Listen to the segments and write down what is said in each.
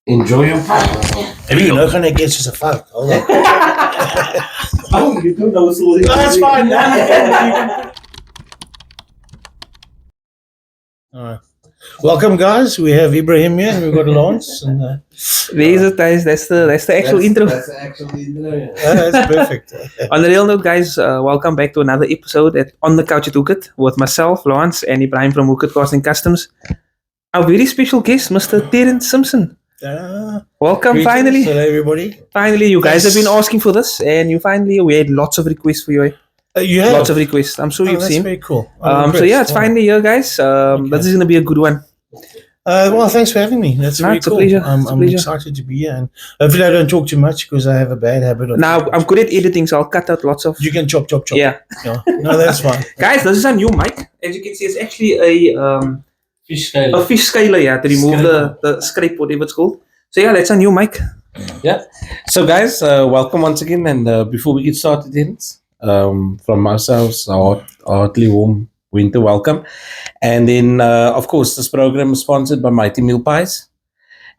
Enjoy your pie. Maybe you're not gonna get us a fuck. Hold on. Oh, you don't know. So That's fine. Alright. Welcome, guys. We have Ibrahim here, and we've got Lawrence. And These are guys. That's the actual intro. That's the actual intro. Yeah. that's perfect. On the real note, guys, welcome back to another episode at On the Couch at Hookit with myself, Lawrence, and Ibrahim from Hookit Casting Customs. Our very special guest, Mr. Terence Simpson. Welcome, Greetings. finally. Hello, everybody. Finally, you guys Yes. have been asking for this, and we had lots of requests for you. You have Lots of requests. I'm sure you've that's seen. very cool. So yeah, it's finally here, guys. This is gonna be a good one. Well, thanks for having me. That's No, very it's a cool. pleasure. I'm It's a pleasure. excited to be here, and hopefully I don't talk too much because I have a bad habit of. Now I'm good at editing, so I'll cut out lots of. You can chop. Yeah, No, that's fine. guys, this is a new mic. As you can see, it's actually Fish scale. a fish scaler, yeah, to remove the scrape, whatever it's called. So yeah, that's a new mic. Yeah. So guys, welcome once again. And before we get started, Terence, from ourselves, our heartily warm winter welcome. And then, of course, this program is sponsored by Mighty Meal Pies.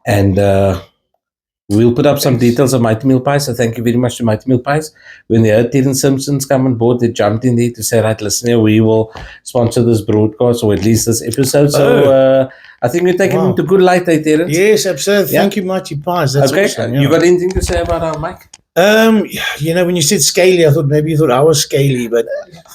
And we'll put up some details of Mighty Meal Pies. So thank you very much to Mighty Meal Pies. When they heard Terence Simpson's come on board, they jumped in there to say, right, listen here, we will sponsor this broadcast or at least this episode. So I think we're taking it to good light, Terence. Yes, absolutely. Yeah. Thank you, Mighty Pies. That's Okay. awesome. You got anything to say about our mic? When you said scaly, I thought maybe you thought I was scaly, but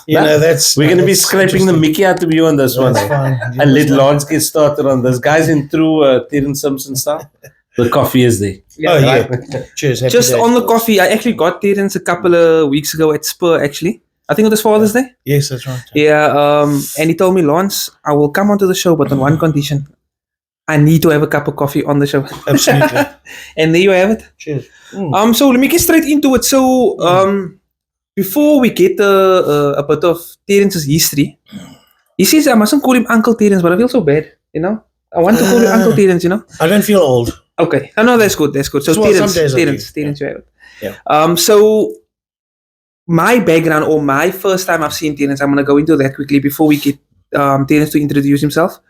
you No, know that's We're going to be that's scraping the interesting. Mickey out of you on this one. That's fine. Yeah, And let that's fine. Lawrence get started on this. Guys, in true Terence Simpson style, the coffee is there. Oh right. yeah. Cheers. Happy Just days. on the coffee, I actually got Terence a couple of weeks ago at Spur. Actually, I think it was Father's Day. Yes, that's right. Yeah. And he told me, Lawrence, I will come onto the show, but on one condition. I need to have a cup of coffee on the show. Absolutely. And there you have it. Cheers. So let me get straight into it. So, before we get a bit of Terence's history, he says I mustn't call him Uncle Terence, but I feel so bad, you know. I want to call you Uncle Terence, you know. I don't feel old. Okay. Oh, no, that's good. That's good. So Well, some Terence, days I do. Terence, you have it. Yeah. So my background or my first time I've seen Terence, I'm gonna go into that quickly before we get Terence to introduce himself.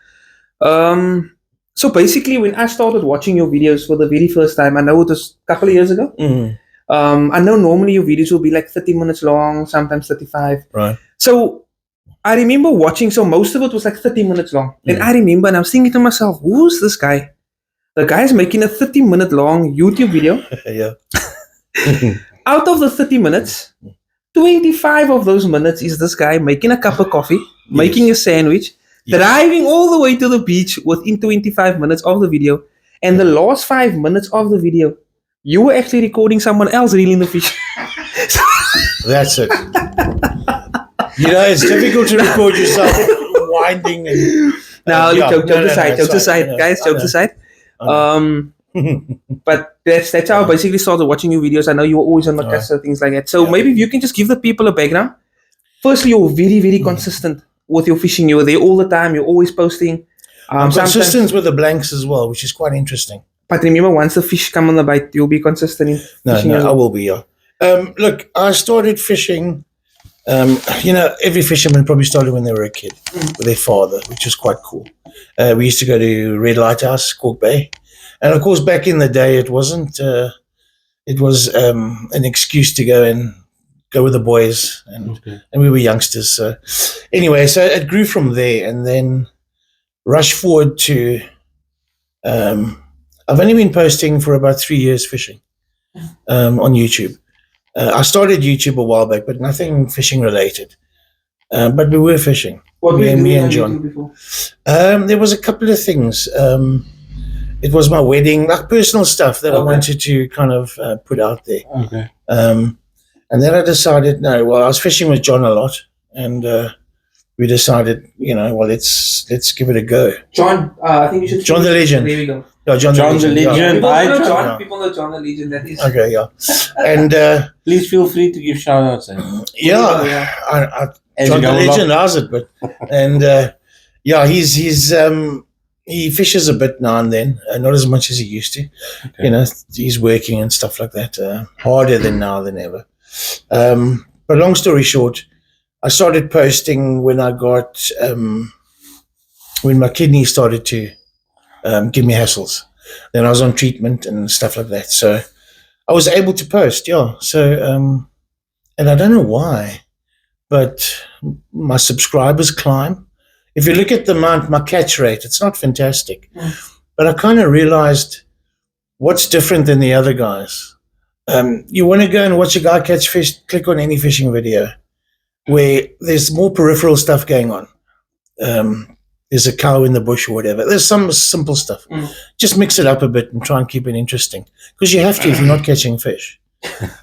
So basically, when I started watching your videos for the very first time, I know it was a couple of years ago. Mm. I know normally your videos will be like 30 minutes long, sometimes 35. Right. So I remember watching, so most of it was like 30 minutes long. And I remember, and I was thinking to myself, who's this guy? The guy is making a 30-minute long YouTube video. Yeah. Out of the 30 minutes, 25 of those minutes is this guy making a cup of coffee, making a sandwich, driving all the way to the beach within 25 minutes of the video. And the last 5 minutes of the video, you were actually recording someone else reeling the fish. That's it. You know, it's difficult to record yourself winding and. Now, joke aside, sorry. guys, I jokes know. aside. But that's how I basically started watching your videos. I know you were always on the cusp, things like that. So maybe if you can just give the people a background. Firstly, you're very, very consistent with your fishing. You're there all the time. You're always posting. I'm Sometimes- consistent with the blanks as well, which is quite interesting. But remember, once the fish come on the bite, you'll be consistent in fishing. as I well. will be. Yeah. Look, I started fishing. Every fisherman probably started when they were a kid with their father, which was quite cool. We used to go to Red Lighthouse, Cork Bay, and of course, back in the day, it wasn't. It was an excuse to go with the boys, and we were youngsters. So anyway, so it grew from there, and then rush forward to. I've only been posting for about 3 years fishing on YouTube. I started YouTube a while back, but nothing fishing related. But we were fishing. What were you me doing and on John. YouTube before? There was a couple of things. It was my wedding, like personal stuff that I wanted to kind of put out there. Okay. And then I decided, I was fishing with John a lot, and we decided, let's give it a go. John, I think you should. John the Legend. There we go. Yeah, John the yeah. Legend. People know John. Yeah. People know John the Legend. That is. Okay, yeah. And Please feel free to give shout outs. yeah, As John you the go Legend has it, but and he fishes a bit now and then, not as much as he used to. Okay. He's working and stuff like that, harder than now than ever. But long story short, I started posting when I got when my kidney started to give me hassles. Then I was on treatment and stuff like that. So I was able to post, yeah. So, and I don't know why, but my subscribers climb. If you look at the amount, my catch rate, it's not fantastic. But I kind of realized what's different than the other guys. You want to go and watch a guy catch fish, click on any fishing video where there's more peripheral stuff going on. There's a cow in the bush or whatever. There's some simple stuff. Just mix it up a bit and try and keep it interesting. Because you have to if you're not catching fish.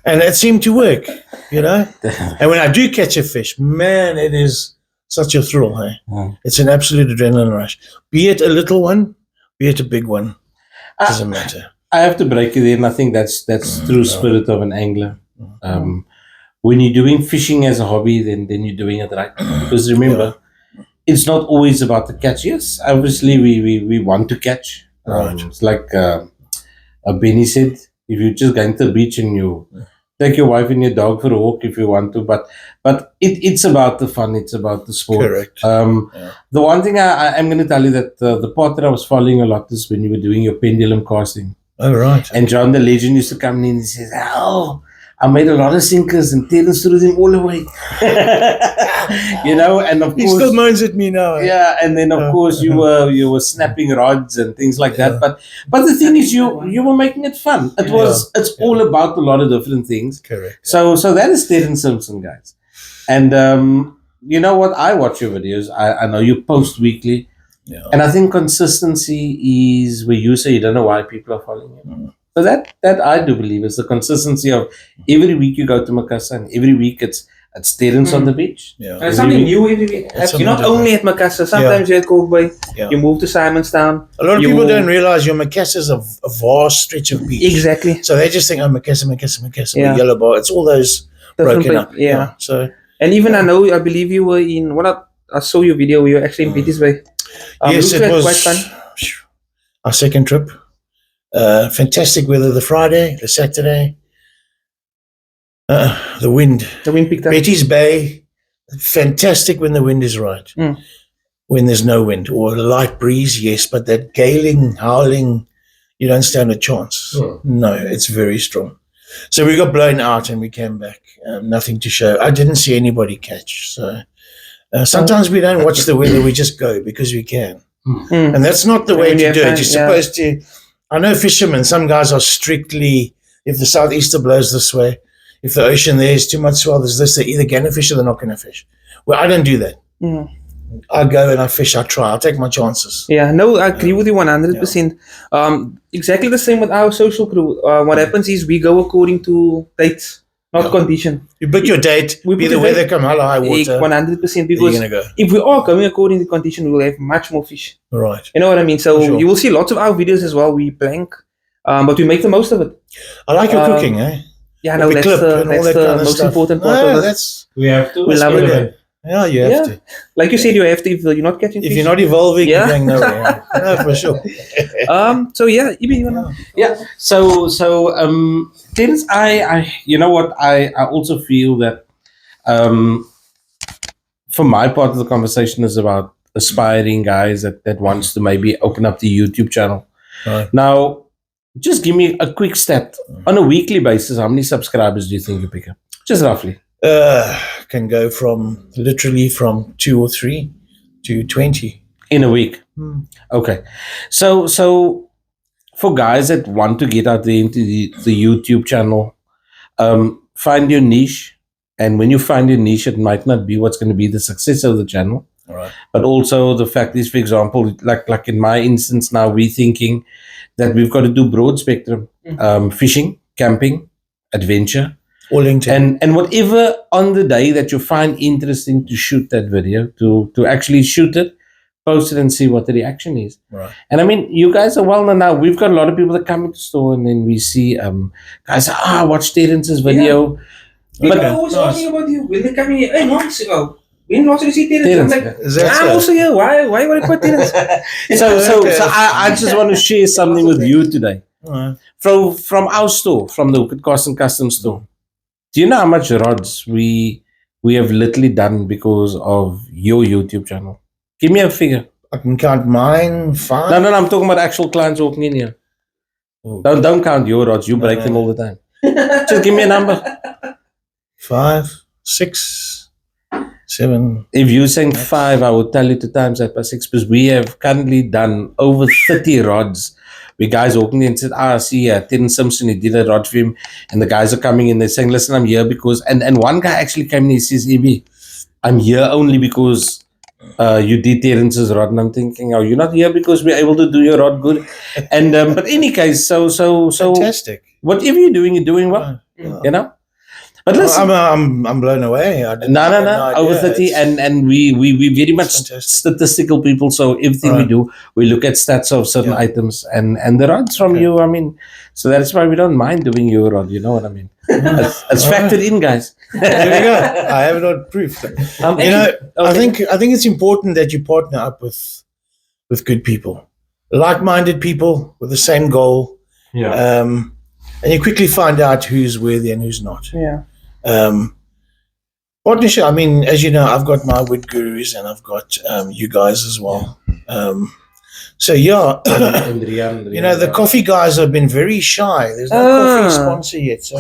And it seemed to work, you know. And when I do catch a fish, man, it is such a thrill. Hey? It's an absolute adrenaline rush. Be it a little one, be it a big one. Doesn't matter. I have to break it in. I think that's true spirit of an angler. When you're doing fishing as a hobby, then you're doing it right. Because remember, it's not always about the catch. Yes, obviously we want to catch. It's like Benny said, if you're just going to the beach and you take your wife and your dog for a walk if you want to, but it's about the fun, it's about the sport. Correct. The one thing I'm going to tell you that the part that I was following a lot is when you were doing your pendulum casting. Oh, right. And John the legend used to come in and he says, "Oh, I made a lot of sinkers and Terence threw them all away." You know, and of He course, still moans at me now. yeah, and then of course you were snapping rods and things like that. But the thing is, you were making it fun. It's all about a lot of different things. Correct. So that is Terence Simpson, guys. And you know what? I watch your videos. I know you post weekly. Yeah. And I think consistency is where you say you don't know why people are following you. So that I do believe is the consistency of every week you go to Makassar and every week it's Terence on the beach. Yeah. There's something new every week. You're not only at Makassar. Sometimes you're at Kalk Bay. Yeah. You move to Simonstown. A lot of people don't realize your Makassar is a vast stretch of beach. Exactly. So they just think, oh, Makassar, Yeah. Yellow Bar. It's all those Different broken up. yeah. So And even I believe you were in I saw your video where you were actually in Betty's Bay. yes, it was quite fun. our second trip. Fantastic weather the Friday, the Saturday. The wind. The wind picked up. Betty's Bay, fantastic when the wind is right. When there's no wind or a light breeze, yes, but that galing, howling, you don't stand a chance. No, it's very strong. So we got blown out and we came back. Nothing to show. I didn't see anybody catch. So sometimes we don't watch the weather. We just go because we can. And that's not the way to do it. You're supposed to. I know fishermen. Some guys are strictly, if the southeaster blows this way, if the ocean there is too much swell, there's this, they're either going to fish or they're not going to fish. Well, I don't do that. I go and I fish, I try, I'll take my chances. Yeah, no, I agree with you 100%. Exactly the same with our social crew. What happens is we go according to dates, not condition. You book your date, be the weather come high water. 100%, because go. if we are going according to condition, we will have much more fish. Right. You know what I mean? So you will see lots of our videos as well. We blank, but we make the most of it. I like your cooking, eh? Yeah, no, that's the most important part of it. We have to. We love it. Yeah, you have to. Like you said, you have to if you're not catching fish. If you're not evolving, you're going nowhere. No, for sure. So yeah, Ibi, you wanna? Yeah. So Terence, I you know what, I also feel that for my part of the conversation is about aspiring guys that wants to maybe open up the YouTube channel. Right. Now, just give me a quick stat on a weekly basis. How many subscribers do you think you pick up? Just roughly. Can go from literally from 2 or 3 to 20 in a week. Okay, so for guys that want to get out there into the YouTube channel, find your niche, and when you find your niche, it might not be what's going to be the success of the channel. All right. But also the fact is, for example, like in my instance now, we're thinking that we've got to do broad spectrum, fishing, camping, adventure. And whatever on the day that you find interesting to shoot that video, to actually shoot it, post it and see what the reaction is. Right. And I mean, you guys are well known now. We've got a lot of people that come into the store and then we see guys say, watch Terence's video. Yeah. But I was asking about you. When they come in, hey, months ago, when last did you see Terence? I'm like, I'm also here. Why would I put Terence? So I just want to share something with you today. Right. From our store, from the Hooked Cast and Custom store. Do you know how much rods we have literally done because of your YouTube channel? Give me a figure. I can count mine, 5. No, I'm talking about actual clients walking in here. Ooh. Don't count your rods. You break No. them all the time. Just give me a number. 5, 6, 7. If you're saying 5, I will tell you to times that by 6 because we have currently done over 30 rods. We guys walking in and said, see, Terence Simpson, he did a rod for him. And the guys are coming in, they're saying, listen, I'm here because, and one guy actually came in, he says, EB, I'm here only because you did Terence's rod. And I'm thinking, oh, you're not here because we're able to do your rod good. And, but any case, so Fantastic. whatever you're doing well, you know? But listen, I'm blown away. I no, idea. over 30, It's- and we very much fantastic. statistical people. So everything we do, we look at stats of certain items, and the rods from you. I mean, so that's why we don't mind doing your rod. You know what I mean? It's factored in, guys. There you go. I have it on proof. I think it's important that you partner up with good people, like-minded people with the same goal. Yeah. And you quickly find out who's worthy and who's not. Yeah. Partnership. I mean, as you know, I've got my wood gurus and I've got you guys as well. So yeah, the coffee guys have been very shy. There's no coffee sponsor yet. So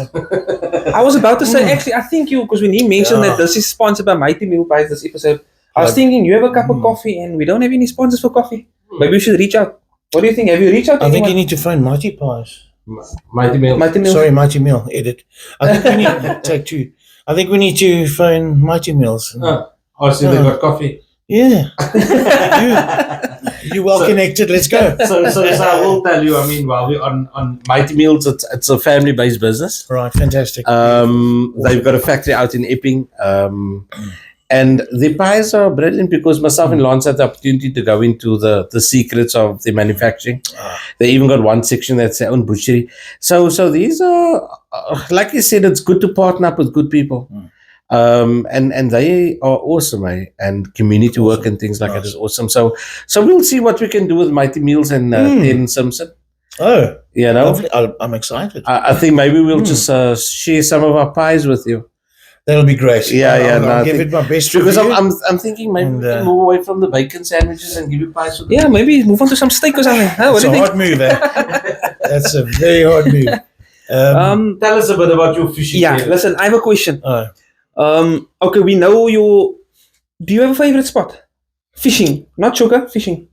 I was about to say, actually, I think because when he mentioned that this is sponsored by Mighty Meal Pies this episode, I was thinking you have a cup of coffee and we don't have any sponsors for coffee. Maybe we should reach out. What do you think? Have you reached out to I think anyone? you need to phone Mighty Pies. Mighty Meal. Sorry, Mighty Meal. Edit. I think we need take 2. I think we need to phone Mighty Meals. So they got coffee. Yeah. you well connected. Let's go. So I will tell you. I mean, while we're on Mighty Meals, it's a family-based business. Right. Fantastic. They've got a factory out in Epping. And the pies are brilliant because myself and Lance had the opportunity to go into the secrets of the manufacturing. They even got one section that's their own butchery. So these are, like you said, it's good to partner up with good people. And they are awesome, eh? And community work and things like that is awesome. So we'll see what we can do with Mighty Meals and Terence Simpson. Oh, you know, I'm excited. I think maybe we'll just share some of our pies with you. That'll be great. I'll give it my best. Because I'm thinking maybe we can move away from the bacon sandwiches and give you pies with them. Yeah, maybe move on to some steak or something. Huh, what That's do a you think? hard move, eh? That's a very hard move. Tell us a bit about your fishing. Yeah, career. listen, I have a question. Oh. Okay, we know your. Do you have a favorite spot? Fishing, not sugar, fishing.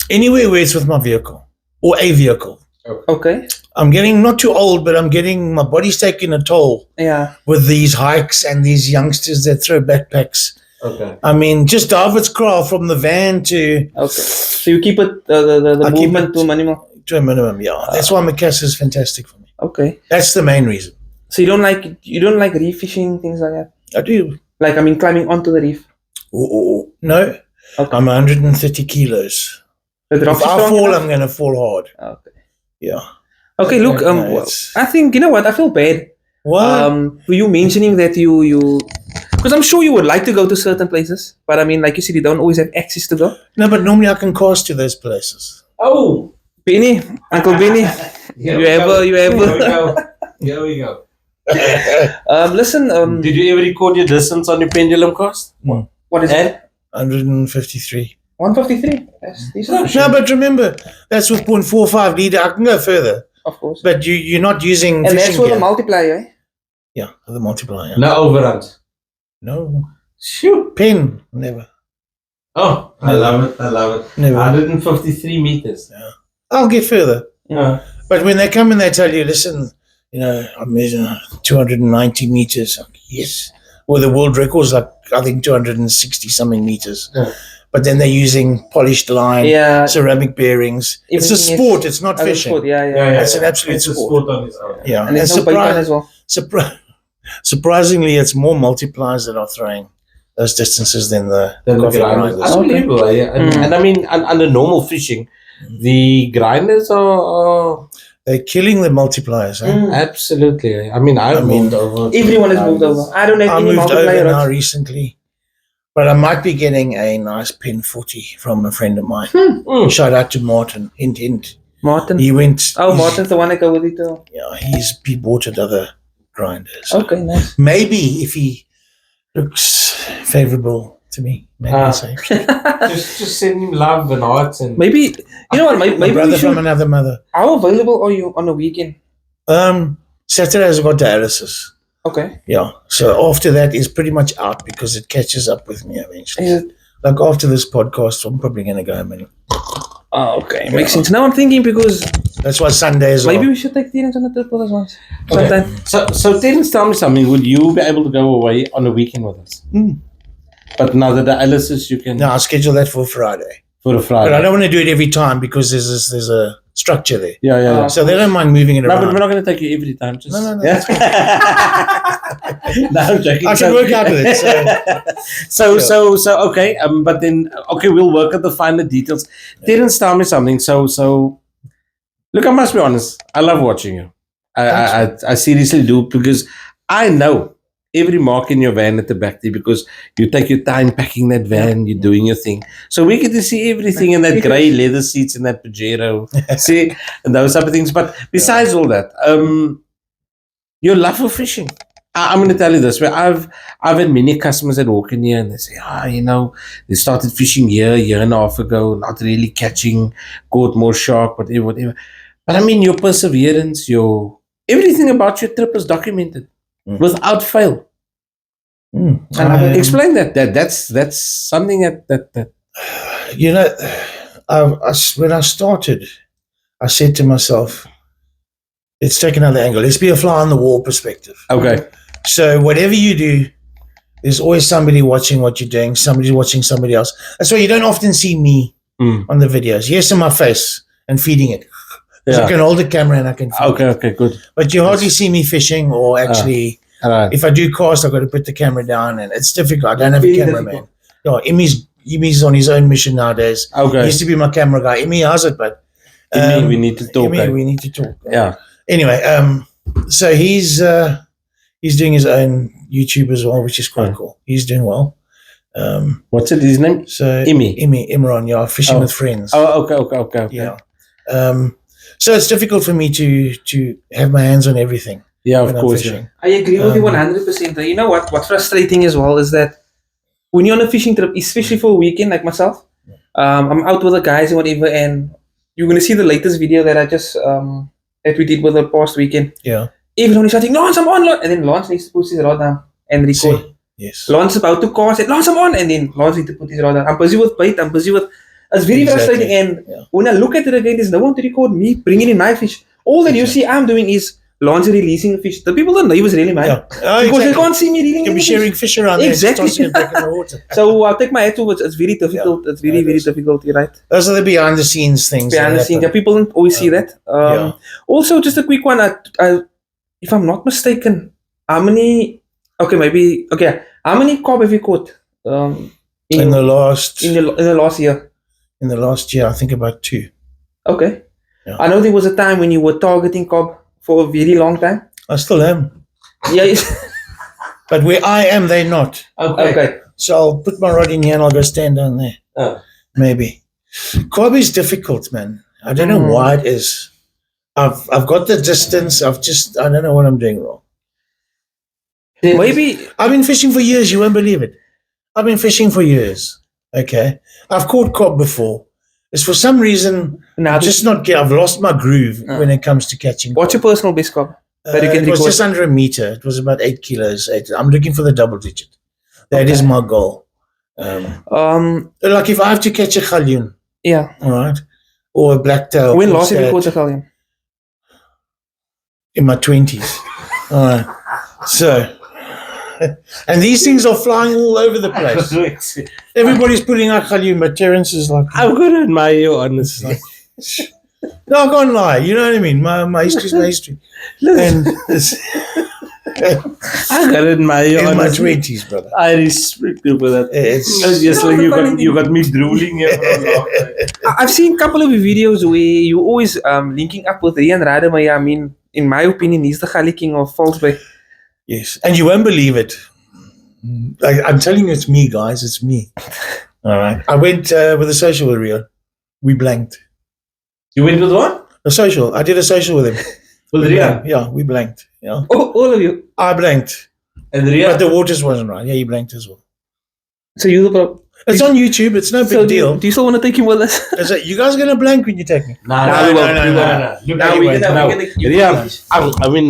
Anywhere where it's with my vehicle or a vehicle. Okay. I'm getting not too old, but my body's taking a toll Yeah. with these hikes and these youngsters that throw backpacks. Okay. I mean, just Davidskraal from the van to Okay. So you keep it the I keep movement it- to a minimum. a minimum. Yeah, that's why Macassa is fantastic for me. Okay. That's the main reason. So you don't like reef fishing, things like that. I do. Like climbing onto the reef. No, Okay. I'm 130 kilos. The drop If is I strong fall, enough? I'm going to fall hard. Okay. Yeah. Okay. Look. No, it's- I think you know what. I feel bad. What? For you mentioning that you. Because I'm sure you would like to go to certain places, but I mean, like you said, you don't always have access to go. No, but normally I can cast to those places. Oh, Benny, Uncle Benny, Here you ever. Here we go. Listen. Did you ever record your distance on your pendulum cast? What is it? 153. 153. That's decent. No, but remember, that's with 0.45 liter. I can go further. Of course. But you're not using And that's fishing for the gear. multiplier, eh? Yeah, the multiplier. No overruns. No. Shoot. Pin. Never. Oh, I love it. Never. 153 meters. I'll get further. Yeah. But when they come and they tell you, listen, I'm measuring 290 meters. Like, yes. Well, the world record's like, I think, 260 something meters. Yeah. But then they're using polished line, Yeah. ceramic bearings. It's a Everything is- sport. It's not As a fishing. sport, yeah. It's an absolute It's a sport. sport on its own. Yeah. And there's no bacon as well. Surprisingly, it's more multipliers that are throwing those distances than the Then the coffee grinders. grinders. Unbelievable. Yeah. And I mean, under normal fishing, the grinders are They're killing the multipliers. Eh? absolutely. I mean, I've moved over. Everyone has moved over. I don't have I any moved multiplier over now rods. recently, but I might be getting a nice pin 40 from a friend of mine. Shout out to Martin. Hint, hint. Martin. He went. Oh, Martin's the one I go with it too. Yeah, he bought another grinder. So Okay, nice. maybe if he looks favorable to me. Make me say. just send him love and hearts and Maybe, you know what, My maybe we brother from should, another mother. how available are you on the weekend? Saturday I've got dialysis. Okay. Yeah. So after that is pretty much out because it catches up with me eventually. Is it? Like after this podcast, I'm probably going to go home. And Oh, okay. Makes sense. Now I'm thinking because that's why Sunday as well. maybe we should take Terence on a trip with us once. Okay. Sometime. So Terence, tell me something. Would you be able to go away on a weekend with us? But now the dialysis, you can No, I'll schedule that for Friday. for a Friday. But I don't want to do it every time because there's a structure there. Yeah. So they don't mind moving it No, around. but we're not going to take you every time. Just, No, Yeah. No, I'm joking. I can work out with it. So okay. But then okay, we'll work out the finer details. Terence, tell me something. So look, I must be honest. I love watching you. I seriously do because I know every mark in your van at the back there because you take your time packing that van, you're doing your thing. So we get to see everything in that grey leather seats in that Pajero, see, and those type of things. But besides all that, your love for fishing. I'm going to tell you this. Where I've had many customers that walk in here and they say, they started fishing year and a half ago, not really catching, caught more shark, whatever. But I mean, your perseverance, everything about your trip is documented without fail. Explain that. That's something that You know, when I started, I said to myself, let's take another angle. Let's be a fly on the wall perspective. Okay. So whatever you do, there's always somebody watching what you're doing. Somebody's watching somebody else. That's why you don't often see me on the videos. Yes, in my face and feeding it. Because I can hold the camera and I can feed it. Okay, good. But you hardly see me fishing or actually, if I do cast, I've got to put the camera down and it's difficult. I don't have a cameraman. No, Imi's on his own mission nowadays. Okay. He used to be my camera guy. Imi has it, but we need to talk. We need to talk. Yeah. Anyway, so he's doing his own YouTube as well, which is quite cool. He's doing well. What's his name? So Imran, yeah, fishing with friends. Oh, okay. Yeah. So it's difficult for me to have my hands on everything. Yeah, of course. Yeah. I agree with you 100%. You know what's frustrating as well is that when you're on a fishing trip, especially for a weekend like myself, I'm out with the guys and whatever, and you're going to see the latest video that I just that we did with the past weekend. Yeah. Everyone is shouting, Lance, I'm on, and then Lance needs to put his rod down and record. Yes. Lance is about to cast it, Lance, I'm on, and then Lance needs to put his rod down. I'm busy with bait, it's very frustrating, and when I look at it again, there's no one to record me bringing in my fish. All that you see I'm doing is Lance releasing the fish. The people don't know he was really mine. Yeah. Because they can't see me reeling. You can be sharing fish around exactly. there. Exactly. In the water. So I'll take my hat off. It's very difficult. It's very difficult. You're right. Those are the behind the scenes things. Behind the scenes. Yeah, people don't always see that. Also, just a quick one. If I'm not mistaken, how many cob have you caught? In the last year. In the last year, I think about 2. Okay. Yeah. I know there was a time when you were targeting cob for a very long time. I still am. Yeah. But where I am, they're not. Okay. So I'll put my rod in here and I'll go stand down there. Maybe. Cob is difficult, man. I don't know why it is. I've got the distance. I don't know what I'm doing wrong. Maybe. I've been fishing for years. You won't believe it. I've been fishing for years. Okay. I've caught cob before. It's for some reason, I've lost my groove when it comes to catching. What's your personal best cob? It was just under a meter. It was about 8 kilos. I'm looking for the double digit. That is my goal. Like if I have to catch a galjoen. Yeah. All right. Or a blacktail. When last have you caught a galjoen? In my 20s. All right. So, and these things are flying all over the place. Everybody's putting out galjoen, but Terence is like, I'm going to admire you, honestly. No, I can't lie. You know what I mean? My history's my history. And I got to admire you, in honestly. my 20s, brother. I respect you for that. It's just like you got me drooling here. I've seen a couple of videos where you always linking up with Rian Rademacher. I mean, in my opinion, he's the Gully King of Falsebay. Yes, and you won't believe it. I'm telling you, it's me, guys. It's me. All right. I went with a social with Rio. We blanked. You went with what? A social. I did a social with him. With Rio? Yeah, we blanked. Yeah. Oh, all of you? I blanked. And Rio? But the waters wasn't right. Yeah, he blanked as well. So It's on YouTube. It's no big so deal. do you still want to take him with us? Is it, you guys are going to blank when you take me? No, No, we won't. Look, Now anyway, we're gonna yeah, I mean,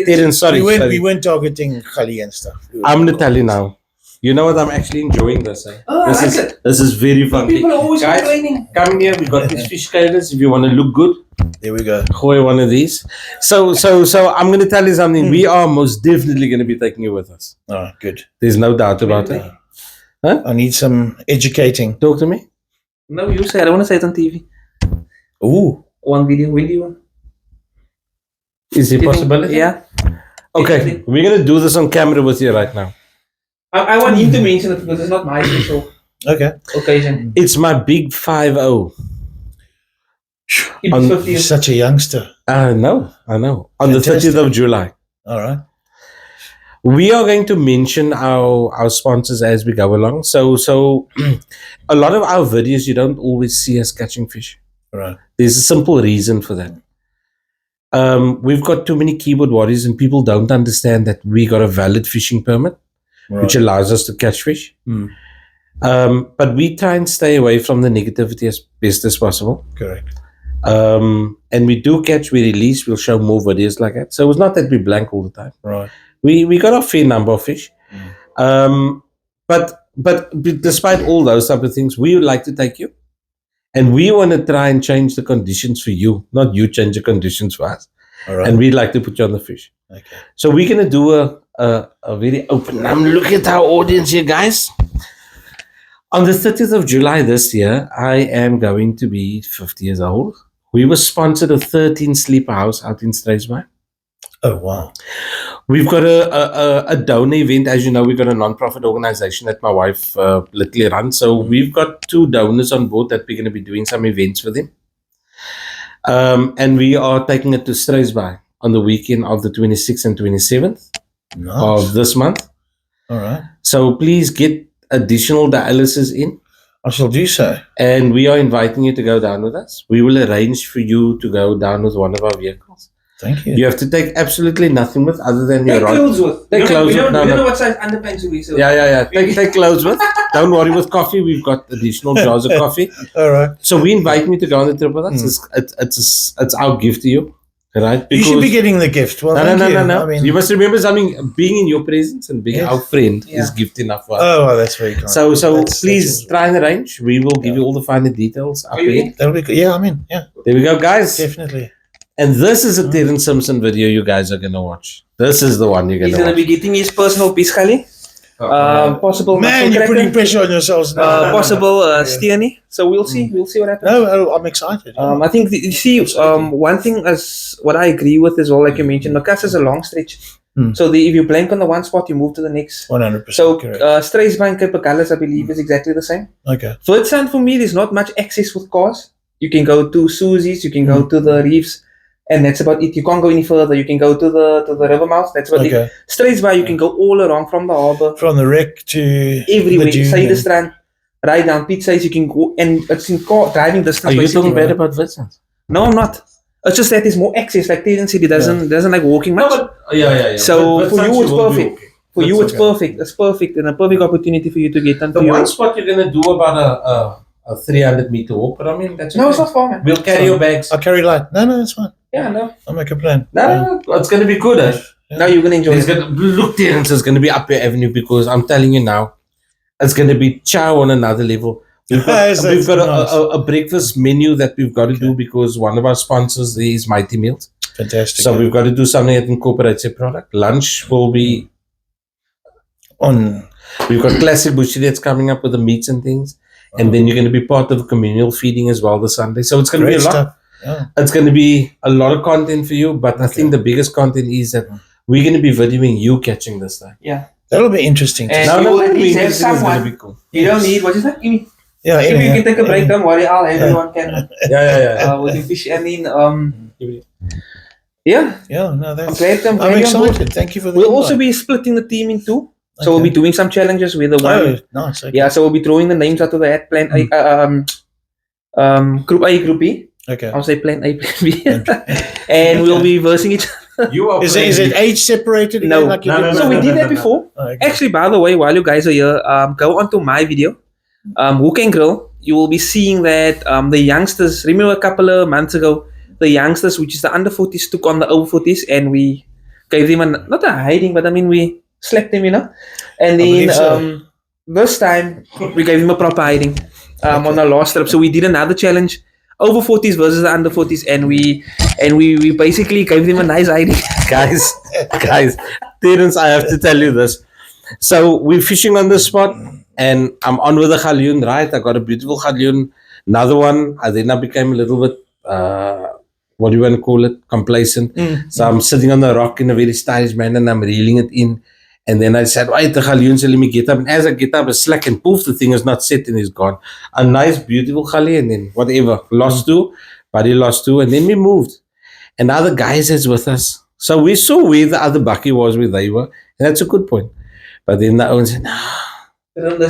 Terence, sorry. We weren't targeting Khali and stuff. I'm going to tell you now. You know what? I'm actually enjoying this. Oh, This I is like it. this is very fun. People are always Guys, complaining. come here. We got these fish scalers. If you want to look good, There we go. Gooi one of these. So I'm going to tell you something. We are most definitely going to be taking you with us. Oh, good. There's no doubt about it. I need some educating. Talk to me. No, you say. I don't want to say it on TV. Ooh. One video. Is it Do you think- possibility? Yeah. Okay, we're going to do this on camera with you right now. I want him to mention it because it's not my special Okay. occasion. It's my big 5-0. It's On- 50 You're such a youngster. I know. On the Fantastic. 30th of July. All right. We are going to mention our sponsors as we go along. So a lot of our videos, you don't always see us catching fish. All right. There's a simple reason for that. We've got too many keyboard warriors and people don't understand that we got a valid fishing permit, Right. which allows us to catch fish. Hmm. But we try and stay away from the negativity as best as possible. Correct. And we do catch, we release, we'll show more videos like that. So it's not that we blank all the time. Right. We got a fair number of fish. But despite all those type of things, we would like to take you. And we want to try and change the conditions for you, not you change the conditions for us. All right. And we'd like to put you on the fish. Okay. So we're going to do a very open. I'm looking at our audience here, guys. On the 30th of July this year, I am going to be 50 years old. We were sponsored a 13 sleeper house out in Strathspey. Oh, wow. We've got a donor event. As you know, we've got a non-profit organization that my wife literally runs. So we've got 2 donors on board that we're going to be doing some events for them. And we are taking it to Strathspey on the weekend of the 26th and 27th Nice. of this month. All right. So please get additional dialysis in. I shall do so. And we are inviting you to go down with us. We will arrange for you to go down with one of our vehicles. Thank you. You have to take absolutely nothing with other than Take your rod. clothes with. Take We clothes don't with. No, we don't no. know what size underpants you wear. So Yeah. Take clothes with. Don't worry with coffee. We've got additional jars of coffee. All right. So we invite you to go on the trip with us. It's our gift to you, right? You should be getting the gift. Well, No. thank you. No. I mean, You must remember something. Being in your presence and being Yes. our friend Yeah. is gift enough for us. oh, well, that's very kind. So That's please awesome. try and arrange. We will give you all the finer details up Are you here. in? That'll be good. Yeah, I'm in. Yeah, There we go, guys. definitely. And this is a Terence Simpson video you guys are gonna watch. This is the one you're he's gonna gonna watch. be getting his personal piece, Khali. Possible Man, muscle you're cracker, putting pressure on yourselves now. possible steerny. So we'll see. We'll see what happens. No, I'm excited. I think you see, one thing as what I agree with is all like you mentioned. Macas is a long stretch, so if you blank on the one spot, you move to the next. 100%. So correct. Strathspey and Capecalas, I believe, is exactly the same. Okay. Witwatersrand for me, there's not much access with cars. You can go to Susie's, you can go to the reefs, and that's about it. You can't go any further. You can go to the river mouth. That's about it. Okay. Strathspey, you can go all around from the harbour, From the wreck to everywhere. the dune Side the and- strand, right down Pizza's. You can go, and it's in car driving distance. Are you basically. talking bad about Vincent? No, I'm not. It's just that there's more access. Like Terence said, he doesn't like walking much. Yeah. So for you, it's perfect. For you, That's it's okay. perfect. It's perfect and a perfect opportunity for you to get onto The your. one spot you're gonna do about a 300-meter walk, but I mean that's No, it's okay. not far, man. We'll carry your bags. I'll carry light. No, that's fine. Yeah, no. I'll make a plan. No, it's gonna be good. Eh? Yeah. No, you're gonna enjoy It's it. gonna look. Terence is gonna be up your avenue because I'm telling you now, it's gonna be chow on another level. We've got, Yes, we've got that's a breakfast menu that we've got to do because one of our sponsors there is Mighty Meals. Fantastic. So we've got to do something that incorporates a product. Lunch will be on. we've got classic bushy that's coming up with the meats and things. And then you're going to be part of communal feeding as well this Sunday. So it's going to be Great a lot. stuff. Yeah. It's going to be a lot of content for you. But I think the biggest content is that we're going to be videoing you catching this thing. Yeah. That'll be interesting. To And see. you will that'll at be least have interesting. It's someone. gonna be cool. You don't need what is that? Amy? Yeah, Amy, yeah, you can take a break. Don't worry. Everyone can. Yeah. With the fish. I mean, yeah. Yeah, no, that's. I'm glad. I'm I'm glad you're on board. excited. Thank you for the. We'll also invite. be splitting the team in two. So we'll Okay. be doing some challenges with the one. Oh, nice. Okay. Yeah, so we'll be throwing the names out of the hat. Plan A, Group A, Group B. Okay. I'll say Plan A, Plan B. And we'll be versing each other. You are Is it age separated? No. again, like you No, did? no, So no, we no, did no, that no. before. Oh, okay. Actually, by the way, while you guys are here, go onto my video, Hook and Grill. You will be seeing that the youngsters, remember a couple of months ago, the youngsters, which is the under 40s, took on the over 40s, and we gave them not a hiding, but I mean, we slapped them, And then believe so. this time, we gave them a proper hiding on the last trip. So we did another challenge. Over 40s versus the under 40s, and we basically gave them a nice hiding. guys, Terence, I have to tell you this. So we're fishing on the spot, and I'm on with a galleon, right? I got a beautiful galleon, another one. I then I became a little bit, what do you want to call it, complacent. So I'm sitting on the rock in a very stylish manner, and I'm reeling it in. And then I said, wait, the galleon, so let me get up. And as I get up, it's slack, and poof, the thing is not set and it's gone. A nice, beautiful galleon, and then whatever, lost two, buddy lost two, and then we moved. And now the guys is with us. So we saw where the other bucky was, where they were. And that's a good point. But then the owner said, no,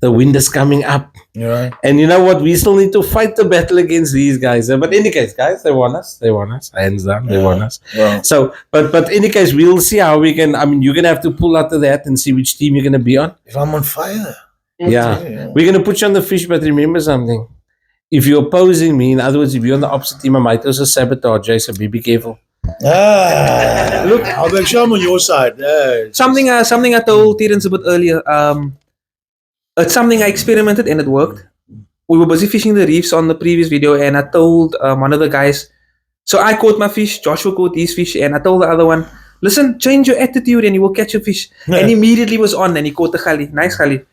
the wind is coming up. You're right. And you know what? We still need to fight the battle against these guys. But in any case, guys, they won us. They won us. Hands down, they won us. Well, So, but in any case, we'll see how we can. I mean, you're going to have to pull out of that and see which team you're going to be on. if I'm on fire, Yeah. yeah. We're going to put you on the fish, but remember something. If you're opposing me, in other words, if you're on the opposite team, I might also sabotage you, so be careful. Look, I'll make sure I'm on your side. Something I told Terence a bit earlier. It's something I experimented and it worked. We were busy fishing the reefs on the previous video, and I told one of the guys. So I caught my fish, Joshua caught his fish, and I told the other one, listen, change your attitude and you will catch a fish. And immediately was on, and he caught the gully. Nice gully.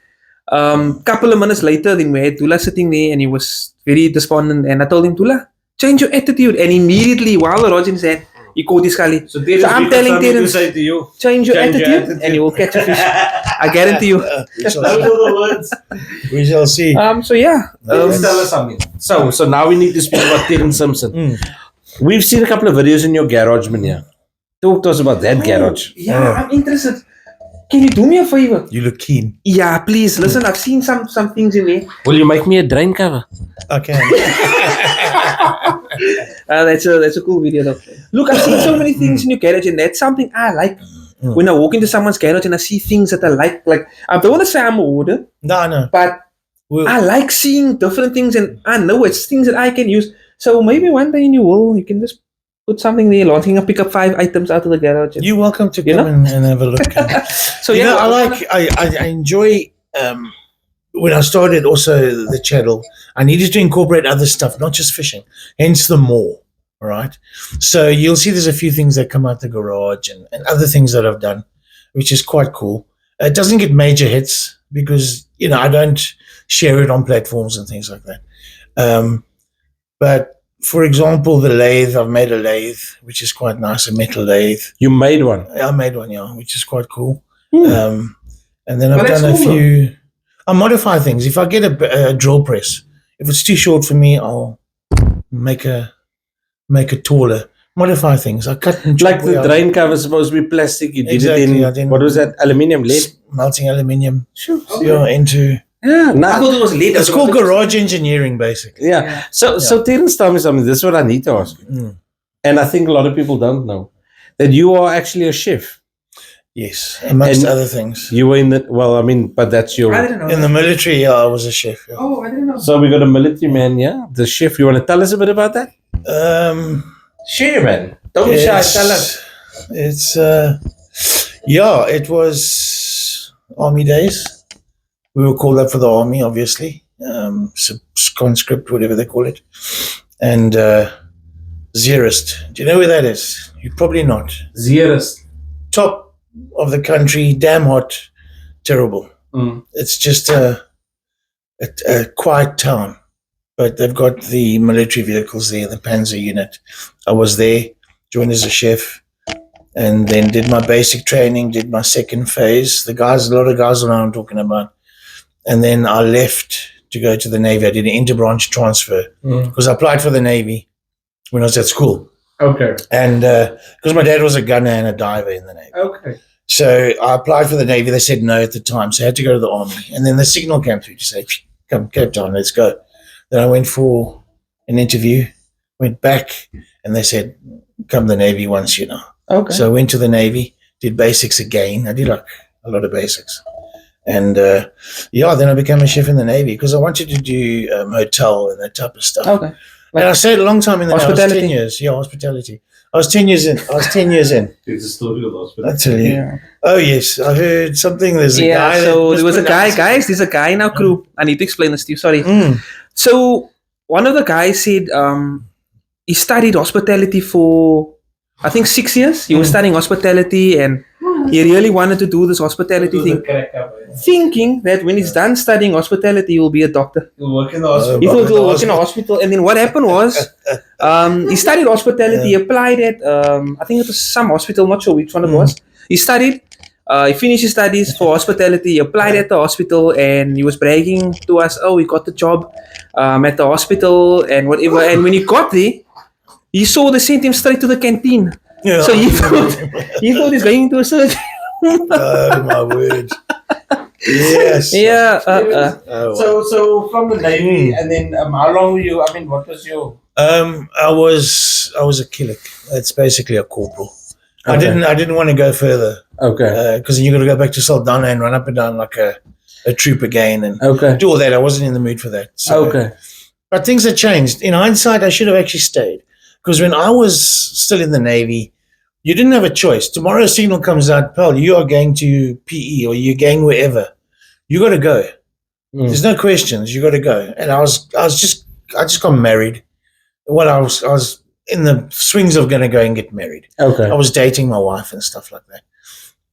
Couple of minutes later, then we had Dula sitting there, and he was very despondent. And I told him, Dula, change your attitude. And immediately, while the rod's in his hand, he caught his gully. So I'm telling Terence, to you, change your attitude and you will catch a fish. I guarantee you. We shall see. So yeah. Let's tell us something. So now we need to speak about Terence Simpson. We've seen a couple of videos in your garage, Mania. Talk to us about that garage. Yeah, I'm interested. Can you do me a favor? You look keen. Yeah, please. Listen, I've seen some things in there. Will you make me a drain cover? Okay. That's a cool video though. Look, I've seen so many things in your garage, and that's something I like. When I walk into someone's garage and I see things that I like I don't want to say I'm a hoarder, No. but I like seeing different things, and I know it's things that I can use. So maybe one day in your will, you can just put something there, launching and pick up 5 items out of the garage. You're welcome to come and have a look. So You yeah, know, I enjoy when I started also the channel, I needed to incorporate other stuff, not just fishing, hence the more. All right. So you'll see there's a few things that come out the garage and other things that I've done, which is quite cool. It doesn't get major hits because, I don't share it on platforms and things like that. But for example, the lathe, I've made a lathe, which is quite nice, a metal lathe. You made one. I made one, yeah, which is quite cool. And then I've that's done a cool, few. I modify things. If I get a drill press, if it's too short for me, I'll make a taller. Modify things. I cut and Like chop the way drain cover is supposed to be plastic. You did Exactly, I it in, didn't- what was that, aluminium, lead? melting aluminium. Sure. Yeah, into. Yeah, I nah. thought it was lead. It's called garage engineering, basically. Yeah. So Terence, tell me something. This is what I need to ask you. And I think a lot of people don't know that you are actually a chef. Yes, amongst And other things. You were in the, well, I mean, but that's your. I didn't know. In the military, yeah, I was a chef. Yeah. Oh, I didn't know. So we got a military man, yeah, the chef. You want to tell us a bit about that? Sure, man. Don't be shy. Tell us. It's it was army days. We were called up for the army, obviously, conscript, whatever they call it, and Zeerust. Do you know where that is? You probably not. Zeerust. Top of the country, damn hot, terrible. It's just a quiet town, but they've got the military vehicles there, the Panzer unit. I was there, joined as a chef, and then did my basic training, did my second phase. A lot of guys know what I'm talking about. And then I left to go to the Navy. I did an interbranch transfer because I applied for the Navy when I was at school. Okay. And because my dad was a gunner and a diver in the Navy. Okay. So I applied for the Navy. They said no at the time. So I had to go to the Army. And then the signal came through to say, come, Cape Town, let's go. Then I went for an interview, went back, and they said, come the Navy once, Okay. So I went to the Navy, did basics again. I did like a lot of basics. And then I became a chef in the Navy because I wanted to do hotel and that type of stuff. Okay. And I stayed a long time in the Navy. I was Hospitality. 10 years. Yeah, hospitality. I was 10 years in. It's a story of the hospital. I tell you. Yeah. Oh, yes. I heard something. There's a Yeah. guy. So there was a guy, guys. There's a guy in our crew. I need to explain this to you. Sorry. So one of the guys said he studied hospitality for I think 6 years. He was studying hospitality and he really wanted to do this hospitality thing, thinking that when he's done studying hospitality, he will be a doctor. He'll work in the hospital. He thought he'll work in a hospital. And then what happened was he studied hospitality. He applied at, I think it was some hospital, not sure which one it was. He studied. He finished his studies for hospitality. He applied at the hospital and he was bragging to us, oh, he got the job at the hospital and whatever. And when he got there, he saw they sent him straight to the canteen. Yeah. So he thought he's going to a surgery. Oh, my word. Yes. Yeah. So from the Navy, and then how long were you? I mean, what was your? I was a killick. It's basically a corporal. I Okay. didn't want to go further Okay. because you got to go back to Saldanha and run up and down like a troop again and Okay. do all that. I wasn't in the mood for that. So, Okay. but things have changed. In hindsight, I should have actually stayed because when I was still in the Navy, you didn't have a choice. Tomorrow a signal comes out, pal, you are going to PE or you're going wherever. You got to go. There's no questions. You got to go. And I just got married. Well, I was in the swings of going to go and get married. Okay. I was dating my wife and stuff like that.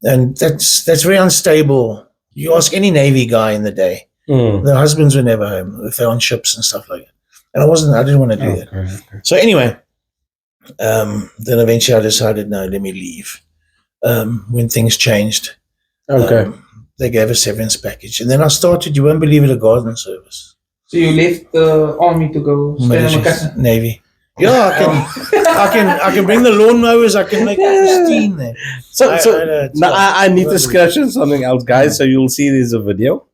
And that's very unstable. You ask any Navy guy in the day, their husbands were never home if they're on ships and stuff like that. And I didn't want to do that. Okay. So anyway, then eventually I decided, no, let me leave. When things changed, Okay. they gave a severance package. And then I started, you won't believe it, a garden service. So you left the army to go Military, Navy. Yeah, I can bring the lawnmowers. I can make it pristine there. Now I need to scratch on something else, guys. So you'll see there's a video.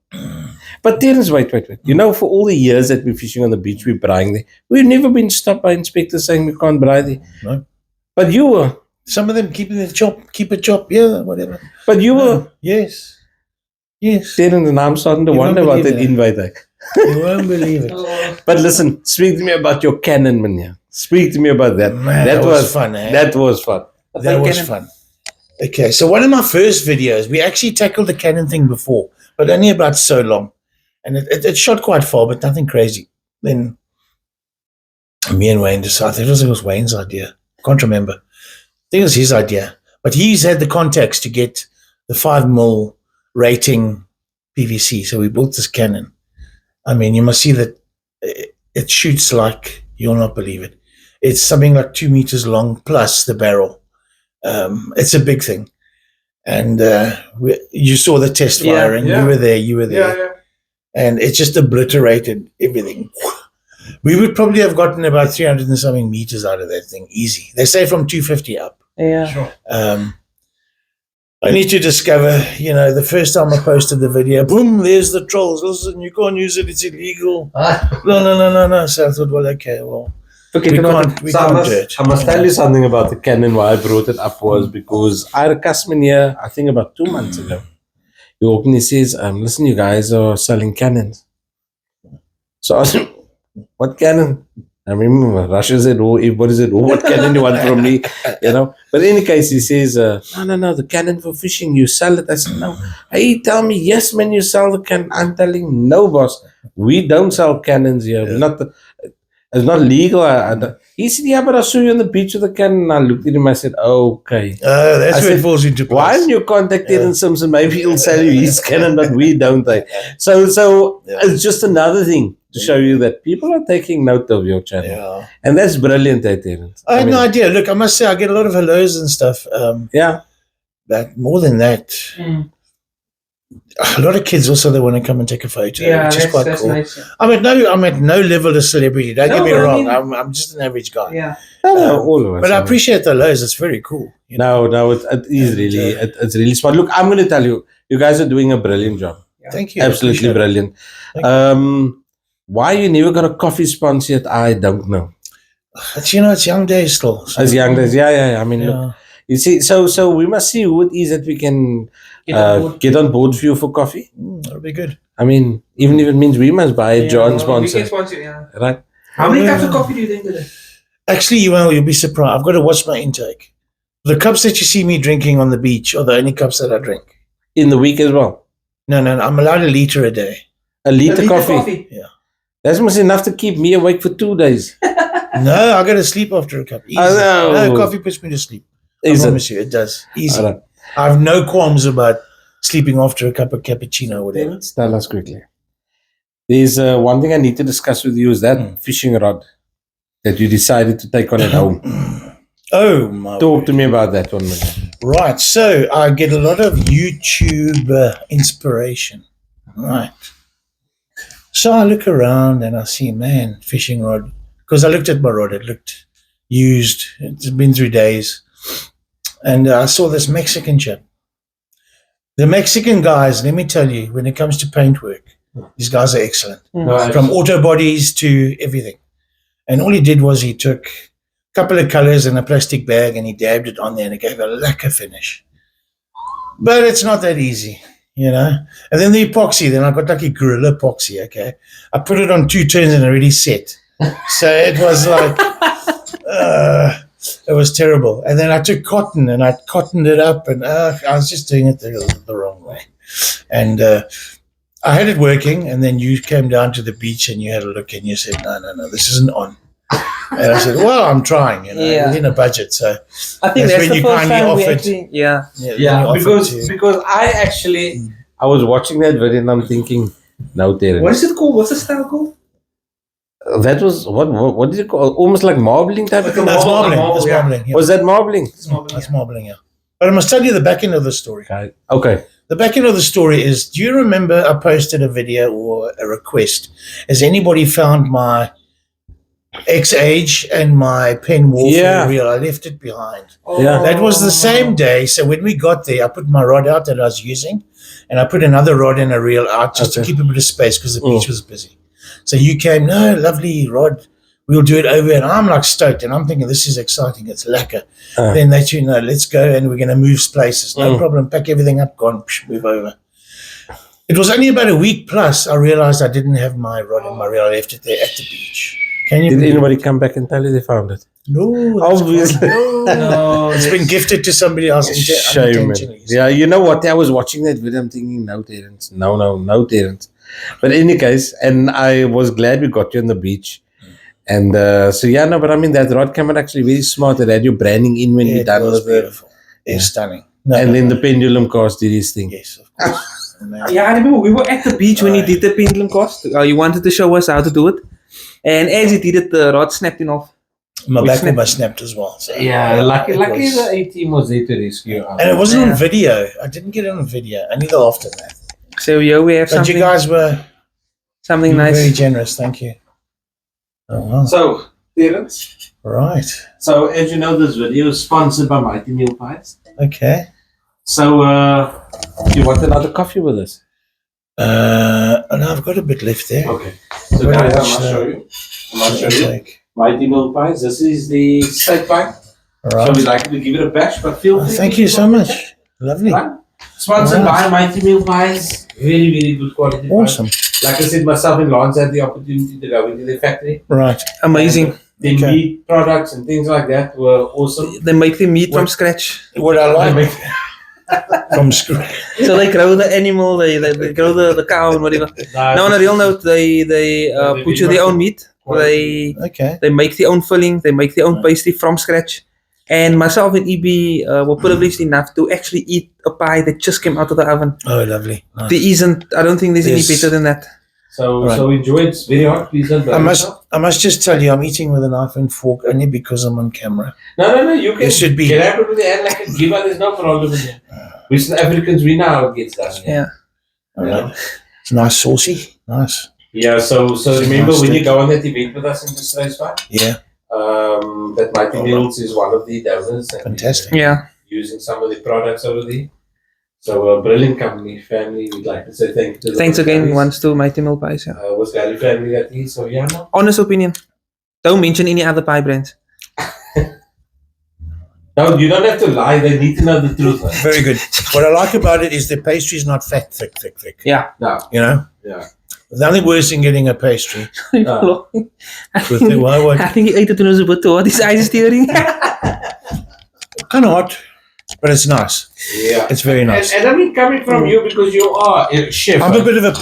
But Terence, wait. You know, for all the years that we're fishing on the beach, we're braaiing there. We've never been stopped by inspectors saying we can't braai there. No. But you were. Some of them keep a chop, yeah, whatever. But you were. Yes. Terence, and I'm starting to You wonder won't what that believe invite like. You won't believe it. But listen, speak to me about your cannon, man. Speak to me about that. Man, that was fun, eh? That was fun. That was fun. Okay, so one of my first videos, we actually tackled the cannon thing before, but only about so long. And it shot quite far, but nothing crazy. Then me and Wayne decided, it was Wayne's idea. Can't remember. I think it was his idea. But he's had the contacts to get the 5mm rating PVC. So we built this cannon. I mean, you must see that it shoots like, you'll not believe it. It's something like 2 meters long plus the barrel. It's a big thing. And you saw the test fire and you were there. Yeah. And it just obliterated everything. We would probably have gotten about 300 and something meters out of that thing, easy. They say from 250 up. Yeah. Sure. I need to discover, the first time I posted the video, boom, there's the trolls. Listen, you can't use it, it's illegal. No. So I thought, well, okay, well, we can't do it. I must tell you something about the cannon. Why I brought it up was because I had a customer here, I think about 2 months ago. He openly says, listen, you guys are selling cannons. So I said, what cannon? I remember Russia said, everybody said, what cannon you want from me? But in any case, he says, no, the cannon for fishing, you sell it. I said, no. He tell me, yes, man, you sell the cannon. I'm telling him, no, boss, we don't sell cannons here. It's not legal. He said, yeah, but I'll show you on the beach with the cannon. I looked at him, I said, okay. That's where it falls into place. Why don't you contact Terence Simpson? Maybe he'll sell you his cannon, but we don't. So it's just another thing to show you that people are taking note of your channel. Yeah. And that's brilliant, Terence. I had no idea. Look, I must say, I get a lot of hellos and stuff. Yeah. But more than that, a lot of kids also, they want to come and take a photo, which is quite cool. Nice, yeah. I'm at no level of celebrity. Don't get me wrong. I'm just an average guy. Yeah. All of us. But I appreciate the hellos. It's very cool. No, it is really, it's really smart. Look, I'm going to tell you, you guys are doing a brilliant job. Yeah. Thank you. Absolutely brilliant. Why you never got a coffee sponsor yet, I don't know. It's young days still. So, As young days, yeah. I mean, look, You see, so we must see who it is that we can get on board for you for coffee. That'll be good. I mean, even if it means we must buy a John sponsor, Yeah. right? How many cups of coffee do you think today? Actually, you'll be surprised. I've got to watch my intake. The cups that you see me drinking on the beach are the only cups that I drink. In the week as well. No, I'm allowed a liter a day. A liter coffee. Yeah. That's almost enough to keep me awake for 2 days. No, I got to sleep after a cup. Easy. No, coffee puts me to sleep. I promise you, it does. Easy. I have no qualms about sleeping after a cup of cappuccino or whatever. Let's tell us quickly. There's one thing I need to discuss with you is that fishing rod that you decided to take on at home. Oh, my Talk to me about that 1 minute. Right. So I get a lot of YouTube inspiration. Right. So I look around and I see, man, fishing rod. Because I looked at my rod. It looked used. It's been 3 days. And I saw this Mexican chap. The Mexican guys, let me tell you, when it comes to paintwork, these guys are excellent. From auto bodies to everything. And all he did was he took a couple of colors in a plastic bag and he dabbed it on there and it gave a lacquer finish. But it's not that easy, you know. And then the epoxy, then I got like a Gorilla epoxy, okay. I put it on 2 turns and already set. So it was like, it was terrible. And then I took cotton and I cottoned it up and I was just doing it the wrong way. And I had it working, and then you came down to the beach and you had a look and you said, no, this isn't on. And I said, well, I'm trying, within a budget. So I think that's when the you first kindly time we offered. actually, Because I was watching that video and I'm thinking, no, Terence. What is it called? What's the style called? That was what did you call? Almost like marbling type of thing. That's marbling. That's marbling. Yeah. Was that marbling? That's marbling, yeah. But I must tell you the back end of the story. Okay. The back end of the story is, do you remember I posted a video or a request? Has anybody found my X-Age and my pen warfare reel? I left it behind. Yeah. That was the same day. So when we got there, I put my rod out that I was using and I put another rod and a reel out just to keep a bit of space because the beach was busy. So you came, no, lovely rod. We'll do it over. And I'm like stoked. And I'm thinking, this is exciting. It's lacquer. Then they said, no, let's go. And we're going to move places. No problem. Pack everything up. Gone. Move over. It was only about a week plus I realized I didn't have my rod and my reel. I left it there at the beach. Did anybody come back and tell you they found it? No. Obviously. No. It's been gifted to somebody else. Shame. Yeah, you know what? I was watching that video. I'm thinking, no, Terence. No, Terence. But in any case, and I was glad we got you on the beach. And but I mean, that rod came out actually very smart. It had your branding in when you're done with it. Beautiful. It's stunning. Then the pendulum cast did his thing. Yes, of course. Yeah, I remember we were at the beach when he did the pendulum cast. You wanted to show us how to do it. And as he did it, the rod snapped him off. My back was snapped as well. So lucky the A-team was there to rescue us. And it wasn't on video. I didn't get it on video. Only the aftermath. So yeah, we have something. But you guys were something nice. Very generous. Thank you. Oh, wow. So, Terence. Right. So, as you know, this video is sponsored by Mighty Meal Pies. Okay. So, do you want another coffee with us? No, I've got a bit left there. Okay. So, guys, I must show you. Mighty Meal Pies. This is the steak pie. All right. So, we'd like to give it a bash, but feel free. Thank you so much. Lovely. Right? Sponsored by Mighty Meal Pies. Very, very good quality. Awesome. Pies. Like I said, myself and Lance had the opportunity to go into the factory. Right. Amazing. The meat products and things like that were awesome. They make the meat from scratch. What I like from scratch. So they grow the animal, they grow the cow and whatever. No, on a real note, they butcher their own meat. They make their own filling. They make their own pastry from scratch. And myself and EB were privileged enough to actually eat a pie that just came out of the oven. Oh, lovely. Nice. There isn't, I don't think there's any better than that. So enjoy it. It's very hot. Please don't burn yourself. I must just tell you, I'm eating with a knife and fork only because I'm on camera. No. You can should be. Get out with the hand like a giver. There's no problem with it. We South Africans, we know how it gets done. Yeah. Right. It's nice, saucy. Nice. Yeah, so remember when you go on that event with us in the Straits Park? Yeah. That Mighty Meals is one of the donors. Fantastic. Using some of the products over there. So a brilliant company, family. We'd like to say thank you. Thanks again once to Mighty Meal Pies. Was Gary family that is, so yeah. No? Honest opinion. Don't mention any other pie brands. No, you don't have to lie. They need to know the truth. Man. Very good. What I like about it is the pastry is not fat, thick. Yeah. No. You know? Yeah. There's nothing worse than getting a pastry. I With the, what? think he ate it when it was a bit too hot. His eyes is tearing. Kind of hot, but it's nice. Yeah. It's very nice. And I mean, coming from you because you are a chef. I'm a bit of a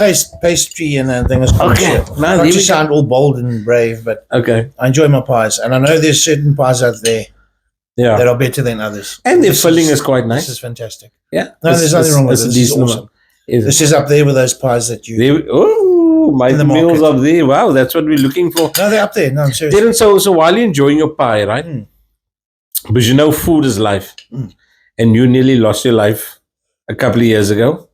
pastry and thing. Okay. Not to sound all bold and brave, but Okay. I enjoy my pies. And I know there's certain pies out there Yeah. that are better than others. And their This filling is quite This is nice. fantastic. Yeah. No, there's nothing wrong with it. it. It's This a is decent awesome. amount. Is it? This is up there with those pies that you... My In the meals market. up there. Wow, that's what we're looking for. No, they're up there. No, I'm serious. Terence, so while you're enjoying your pie, right? Because you know food is life. And you nearly lost your life a couple of years ago.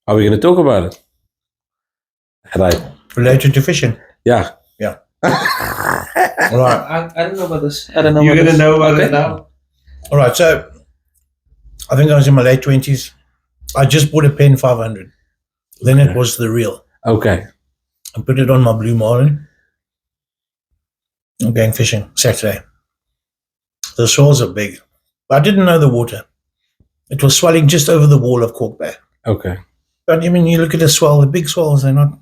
Are we going to talk about it? Right. Related to fishing. Yeah. Yeah. All right. I don't know about this. I don't know You're about going to this. know about Okay. it now? All right. So I think I was in my late 20s. I just bought a Pen 500. Then it was the real. Okay. I put it on my Blue Marlin. I'm going fishing Saturday. The swells are big. But I didn't know the water. It was swelling just over the wall of Cork Bay. Okay. But I mean, you look at the swell, the big swells, they're not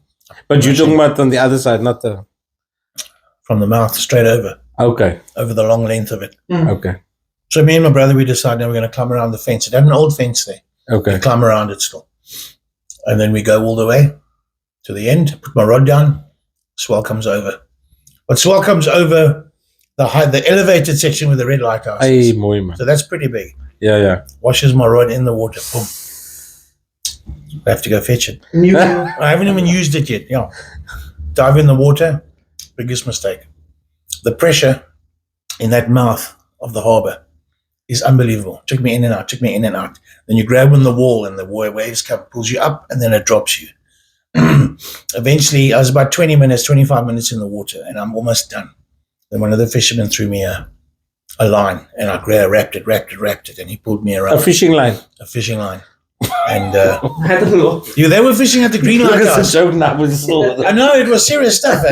But you're talking about on the other side, not the... from the mouth straight over the long length of it. Okay. So me and my brother, we decided we're going to climb around the fence. It had an old fence there. Okay. We climb around it still. And then we go all the way to the end, put my rod down, swell comes over. But swell comes over the elevated section with the red lighthouse. Hey, mooi man. So that's pretty big. Yeah. Washes my rod in the water. Boom. I have to go fetch it. I haven't even used it yet. Yeah. Dive in the water. Biggest mistake. The pressure in that mouth of the harbor is unbelievable. Took me in and out. Then you grab on the wall and the waves come, pulls you up, and then it drops you. Eventually, I was about 25 minutes in the water, and I'm almost done. Then one of the fishermen threw me a line, and I wrapped it, and he pulled me around. A fishing line. A fishing line. And I don't know. they were fishing at the Green Lighthouse. joke now, but it's still... I know, it was serious stuff.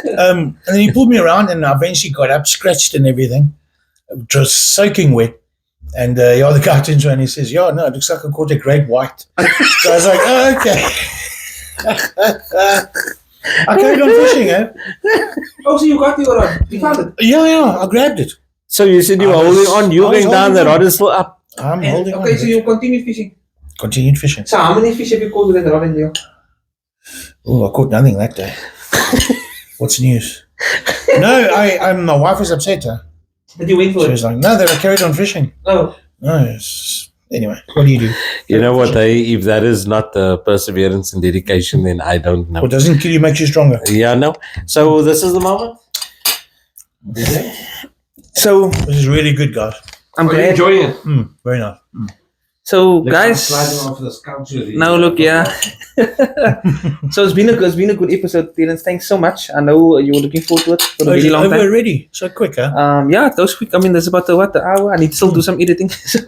And then he pulled me around, and I eventually got up, scratched and everything. It was soaking wet. And the guy turns around and he says, it looks like I caught a great white. So I was like, oh, okay. I carried on fishing, eh? Oh, so you got your rod. You found it. Yeah, I grabbed it. So you said you were holding on, you I was going down, the holding on. rod is still up. I'm holding on. Okay, so you continue fishing. Continued fishing. So how many fish have you caught with that rod in there? Oh, I caught nothing that day. What's news? No, my wife was upset. Huh? Did you wait for She it? was like, no, they were carried on fishing. Oh. No, anyway, what do you do? You know what, if that is not perseverance and dedication, then I don't know. What doesn't kill you makes you stronger. Yeah, no. So this is the moment? So This is really good, guys. I'm glad. enjoying it? Very nice. So guys, now look, yeah. So it's been a good episode, Terence. Thanks so much. I know you were looking forward to it for a really long Over time. already? So quick, huh? Yeah, that was quick. I mean, there's about the hour. I need to still do some editing, so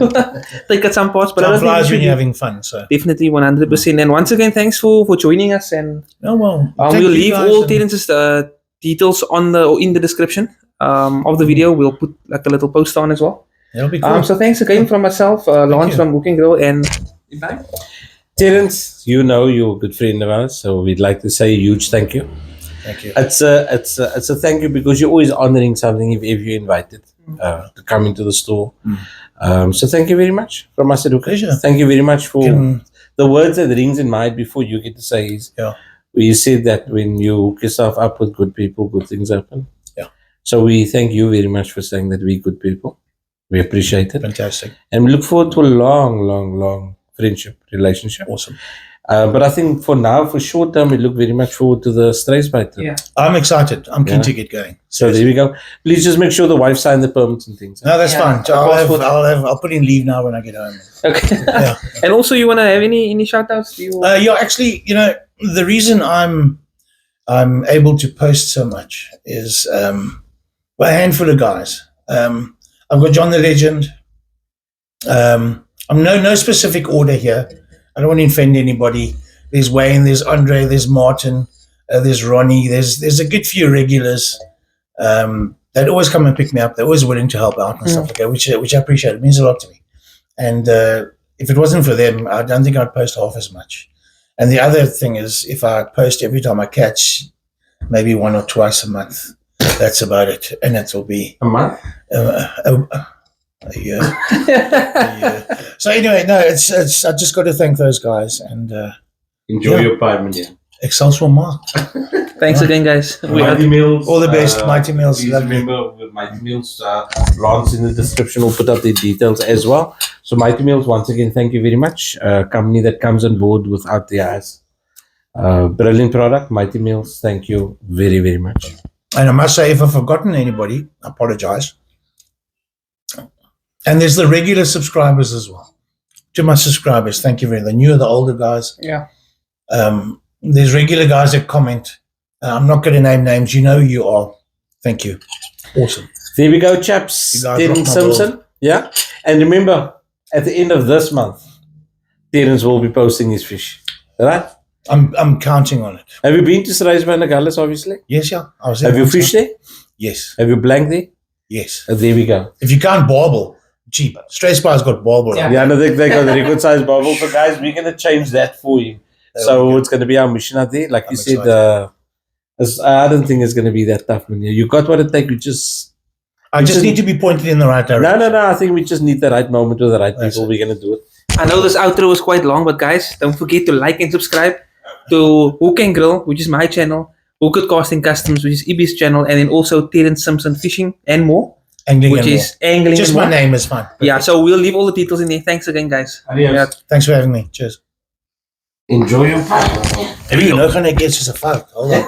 take out some parts. But I Time don't think we flies should when be- you're having fun, so. Definitely 100%. And once again, thanks for joining us. And Oh, well. we'll leave all Terence's details in the description of the video. We'll put like a little post on as well. That'll be cool. So thanks again from myself, Lawrence you. from Cooking Girl, and Terence, you're a good friend of ours, so we'd like to say a huge thank you. Thank you. It's a thank you because you're always honoring something if you're invited to come into the store. So thank you very much from us at Uka. Pleasure. Thank you very much for Can- the words that rings in my head before you get to say is Yeah. you said that when you hook yourself up with good people, good things happen. Yeah. So we thank you very much for saying that we're good people. We appreciate it. Fantastic. And we look forward to a long, long, long friendship, relationship. Awesome. But I think for now, for short term, we look very much forward to the Strays Bite. Yeah. I'm excited. I'm keen Yeah. to get going. So there we go. Please just make sure the wife signed the permits and things. No, that's Yeah. fine. So Passport. I'll put in leave now when I get home. Okay. Yeah. And also, you wanna have any shout outs? Do you? Actually, the reason I'm able to post so much is a handful of guys. I've got John the Legend. I'm no specific order here. I don't want to offend anybody. There's Wayne, there's Andre, there's Martin, there's Ronnie. There's a good few regulars. they'd always come and pick me up. They're always willing to help out and stuff like that, which I appreciate. It means a lot to me. And if it wasn't for them, I don't think I'd post half as much. And the other thing is, if I post every time I catch, maybe 1 or twice a month, that's about it. And it'll be A month? a year. A year. So anyway, no, it's I just got to thank those guys and Enjoy your pie, man. Excelsior Mark. Thanks again, guys. Mighty Meals. All the best, Mighty Meals. Please Lovely. remember with Mighty Meals, Lance in the description will put up the details as well. So Mighty Meals, once again, thank you very much. Company that comes on board without the eyes. Brilliant product, Mighty Meals. Thank you very, very much. And I must say, if I've forgotten anybody, I apologize. And there's the regular subscribers as well. To my subscribers, thank you very much. The newer, the older guys. Yeah. There's regular guys that comment. I'm not going to name names. You know who you are. Thank you. Awesome. There we go, chaps. You guys Terence rock my Simpson. Yeah. And remember, at the end of this month, Terence will be posting his fish. Right? I'm counting on it. Have you been to Sraisby and Nogales, obviously? Yes, yeah. I was there Have you once, fished yeah. there? Yes. Have you blanked there? Yes. There we go. If you can't bauble, cheap. Straight Bar's got bauble. Yeah. Yeah, no, they got the record size bubble. So, guys, we're going to change that for him. So it's going to be our mission out there. Like I'm you said, excited. I don't think it's going to be that tough, man. You got what it takes. You just... I just need to be pointed in the right direction. No. I think we just need the right moment with the right That's people. We're going to do it. I know this outro was quite long, but guys, don't forget to like and subscribe to Hook and Grill, which is my channel, Hooked Casting Customs, which is Ibi's channel, and then also Terence Simpson Fishing and more, Angling which and is angling just and my more. name is fine. Yeah, so we'll leave all the details in there. Thanks again, guys. Adios. Yeah. Thanks for having me. Cheers. Enjoy your pie. Have you know gonna get just a fuck? Hold on.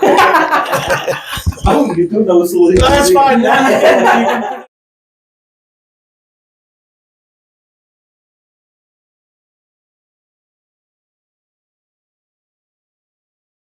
Oh, you don't know. That's fine.